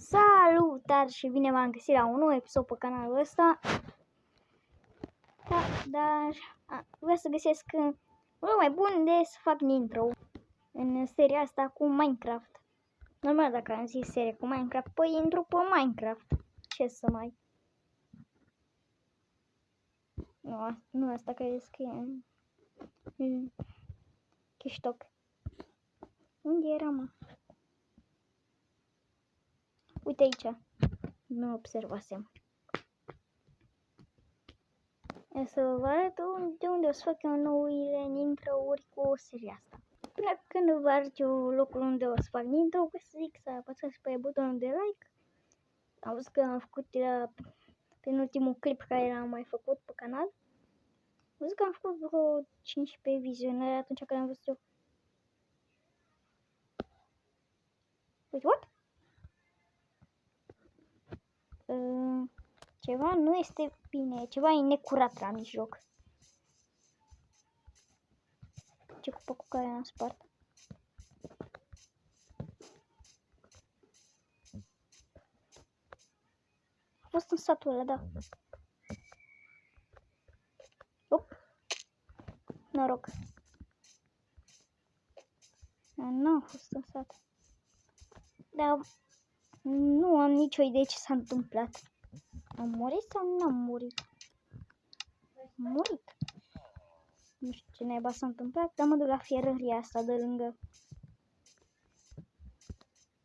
Salutare și bine v-am găsit la un nou episod pe canalul ăsta. Dar vreau să găsesc unul mai bun de să fac intro în seria asta cu Minecraft. Normal, dacă am zis serie cu Minecraft, păi intru pe Minecraft. Ce să mai... Nu asta care scrie Chiștoc. Unde era, mă? Uite aici. Nu observasem. Să vă arăt de unde o să fac eu noile intro-uri cu seria asta. Până când vă arăt eu locul unde o să fac intro, vă să zic să apăsați pe butonul de like. Am văzut că am făcut penultimul clip care l-am mai făcut pe canal. Am văzut că am făcut vreo 15 vizionări atunci când am văzut eu. Uite, what? Ceva nu este bine, ceva e necurat la mijloc. Ce cupă cu care am spart? A fost în satul ăla, da. Op. Noroc. Nu am fost în sat. Dar nu am nicio idee ce s-a întâmplat. Am murit sau nu am murit? Am murit. Nu știu ce naiba s-a întâmplat, dar mă duc la fierăria asta de lângă.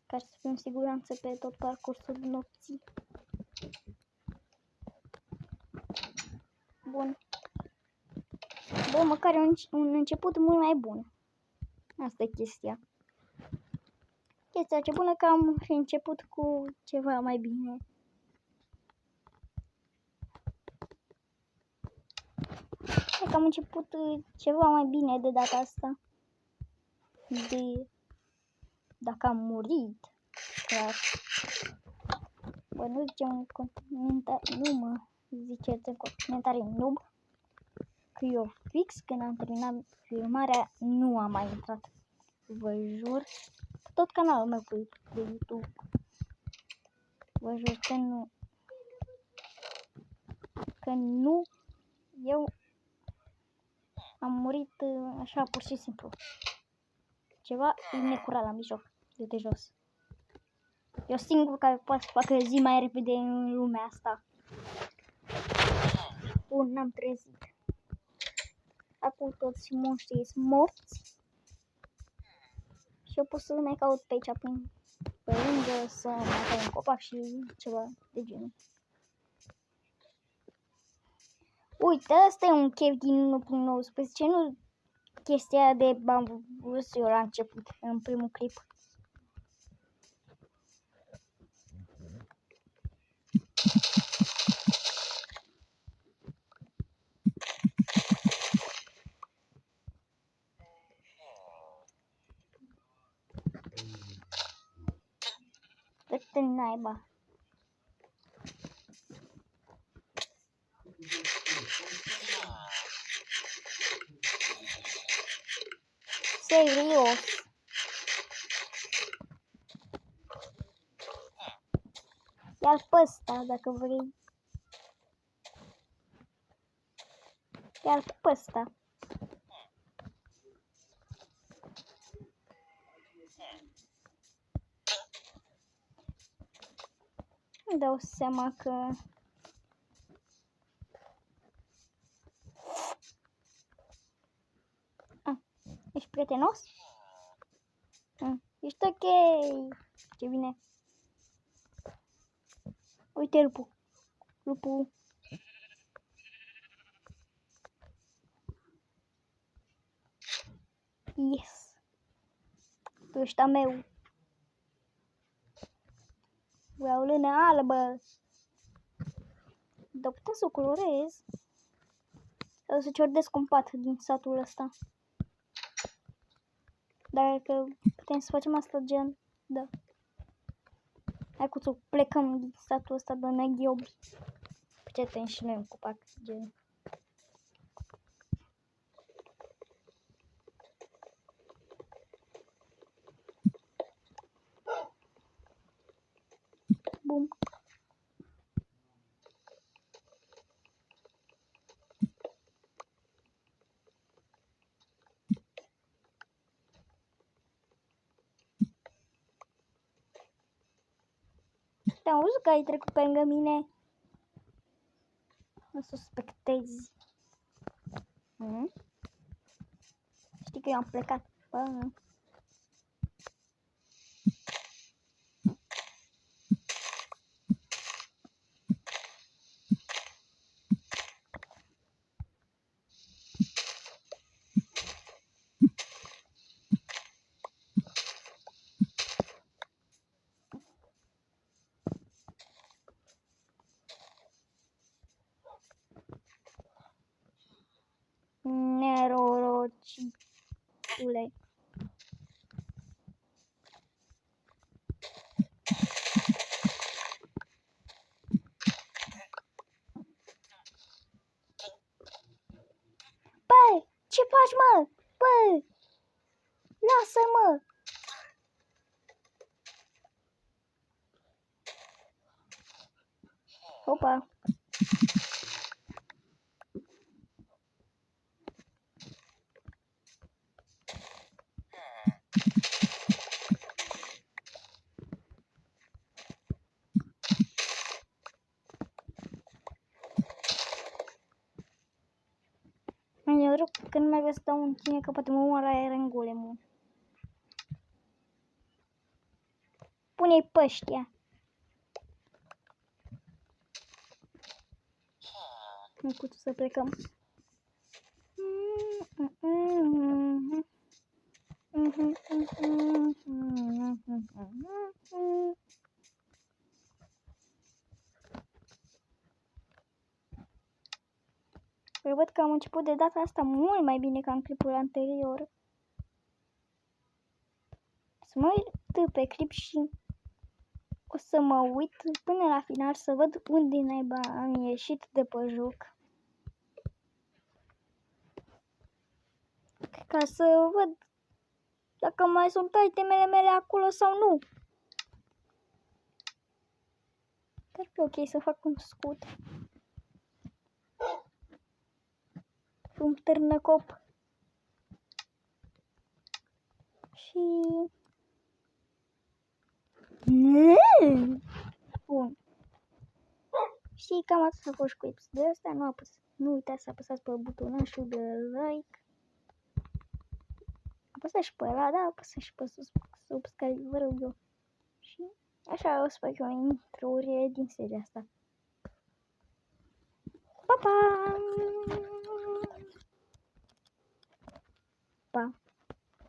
Ca să fiu în siguranță pe tot parcursul nopții. Bun. Bă, măcar un început mult mai bun. Asta e chestia. Chestia ce bună că am început cu ceva mai bine. Cred că am început ceva mai bine de data asta. Dacă am murit. Clar. Bă, nu zicem în comentarii, nu mă ziceți în comentarii noob. Că eu fix când am terminat filmarea nu am mai intrat. Vă jur. Tot canalul meu de YouTube. Vă jur că nu. Eu am murit așa pur și simplu. Ceva necurat la mijloc. De jos. Eu singur care pot să facă zi mai repede în lumea asta. Bun, n-am trezit. Acum toți monștrii sunt morți. Și eu pot să mai caut pe aici pe lângă să mai caut un copac și ceva de genul. Uite, ăsta e un chef din 1.19, nu chestia de am văzut eu la început, în primul clip. Dă-te naiba. Serios. Ia-l pe ăsta, dacă vrei. Ia-l pe ăsta. Îmi dau seama că... Ești prietenos? Ești ok. Ce bine. Uite lupul. Lupul. Yes. Tu ești a meu. Vreau lână albă. Dar putem să o colorez. Sau să ciordesc un pat din satul ăsta. Dacă putem să facem asta gen, da. Hai cu să plecăm din satul ăsta de neghiobi. Putem și noi un copac gen. Bum. Te-am văzut că ai trecut pe lângă mine. Mă suspectezi. Știi că eu am plecat. Nerorocitule. Băi, ce faci, mă? Băi, lasă-mă! Opa! Eu rog că nu mai vă stau în tine, că poate mă omoară aer în golemul. Pune-i pe ăștia. Încuțu să plecăm. Eu văd că am început de data asta mult mai bine ca în clipul anterior. Să mă uit pe clip și o să mă uit până la final să văd unde naiba am ieșit de pe joc. Ca să văd dacă mai sunt itemele mele acolo sau nu. Ar fi ok să fac un scut. Un târnăcop. Și... Bun. Și cam atât a fost cu episodul ăsta. Nu uitați să apăsați pe butonașul de like. Apăsați și pe ăla, da, apăsați și pe subscribe, vă rog eu. Și așa o să fac eu intro-urile din seria asta. Pa, pa! Pa!